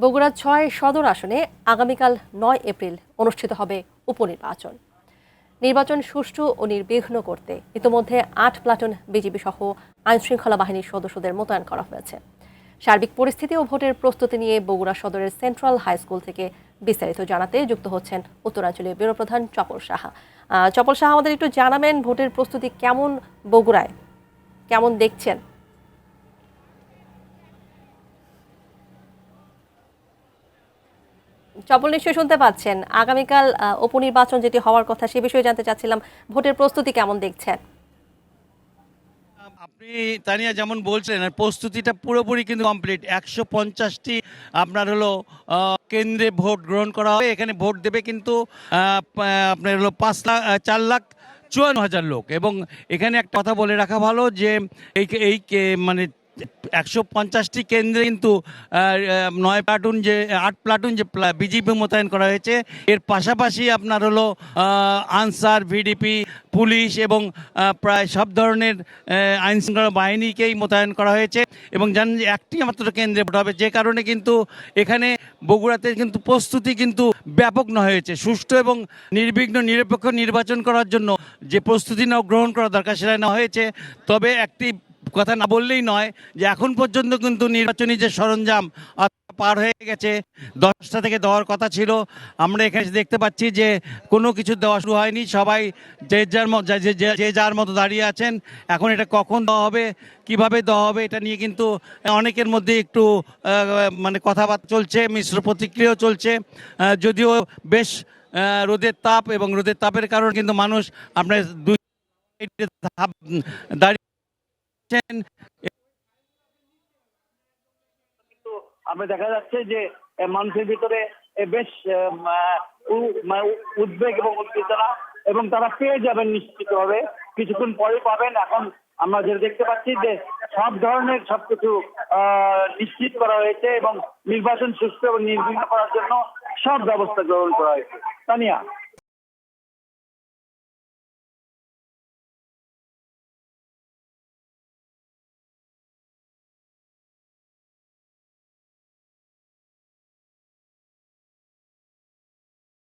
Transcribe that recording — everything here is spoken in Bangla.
বগুড়ার ৬ সদর আসনে আগামীকাল ৯ এপ্রিল অনুষ্ঠিত হবে উপনির্বাচন। নির্বাচন সুষ্ঠু ও নির্বিঘ্ন করতে ইতোমধ্যে ৮ প্লাটুন বিজিবি সহ আইনশৃঙ্খলা বাহিনীর সদস্যদের মোতায়েন করা হয়েছে। সার্বিক পরিস্থিতি ও ভোটের প্রস্তুতি নিয়ে বগুড়া সদরের সেন্ট্রাল হাই স্কুল থেকে বিস্তারিত জানাতে যুক্ত হচ্ছেন উত্তরাঞ্চলীয় ব্যুরো প্রধান চপল সাহা। চপল সাহা, আমাদের একটু জানাবেন ভোটের প্রস্তুতি কেমন বগুড়ায়, কেমন দেখছেন? চপল নিশ্চয়ই শুনতে পাচ্ছেন। আগামীকাল উপনির্বাচন যেটি হওয়ার কথা সে বিষয়ে জানতে চাচ্ছিলাম, ভোটের প্রস্তুতি কেমন দেখছেন? আপনি তানিয়া যেমন বলছেন প্রস্তুতিটা পুরোপুরি কিন্তু কমপ্লিট। ১৫০টি আপনার হলো কেন্দ্রে ভোট গ্রহণ করা হবে। এখানে ভোট দেবে কিন্তু আপনার হলো ৪,৫৪,৫৪ লোক। এবং এখানে একটা কথা বলে রাখা ভালো যে মানে ১৫০টি কেন্দ্রে কিন্তু ৯ প্লাটুন যে ৮ প্লাটুন যে বিজিবি মোতায়েন করা হয়েছে। এর পাশাপাশি আপনার হলো আনসার, ভিডিপি, পুলিশ এবং প্রায় সব ধরনের আইন শৃঙ্খলা বাহিনীকেই মোতায়েন করা হয়েছে। এবং জানেন যে একটি মাত্র কেন্দ্রে ভোট হবে, যে কারণে কিন্তু এখানে বগুড়াতে কিন্তু প্রস্তুতি কিন্তু ব্যাপক নেওয়া হয়েছে। সুষ্ঠু এবং নির্বিঘ্ন নিরপেক্ষ নির্বাচন করার জন্য যে প্রস্তুতি গ্রহণ করা দরকার সেটা নেওয়া হয়েছে। তবে একটি কথা না বললেই নয় যে এখন পর্যন্ত কিন্তু নির্বাচনী যে সরঞ্জাম পার হয়ে গেছে। 10টা থেকে দেওয়ার কথা ছিল। আমরা এখানে দেখতে পাচ্ছি যে কোনো কিছু দেওয়া শুরু হয়নি। সবাই যে যার মতো দাঁড়িয়ে আছেন। এখন এটা কখন দেওয়া হবে, কিভাবে দেওয়া হবে, এটা নিয়ে কিন্তু অনেকের মধ্যে একটু মানে কথাবার্তা চলছে, মিশ্র প্রতিক্রিয়াও চলছে। যদিও বেশ রোদের তাপ, এবং রোদের তাপের কারণে কিন্তু মানুষ আপনার দুই দাঁড়িয়ে আমরা দেখা যাচ্ছে যে মানুষের ভিতরে বেশ উদ্বেগ এবং উত্তেজনা, এবং তারা পেয়ে যাবেন নিশ্চিতভাবে, কিছুক্ষণ পরে পাবেন। এখন আমরা যেটা দেখতে পাচ্ছি যে সব ধরনের সবকিছু নিশ্চিত করা হয়েছে এবং নির্বাচন সুষ্ঠু এবং নির্বিঘ্ন করার জন্য সব ব্যবস্থা গ্রহণ করা হয়েছে। তানিয়া।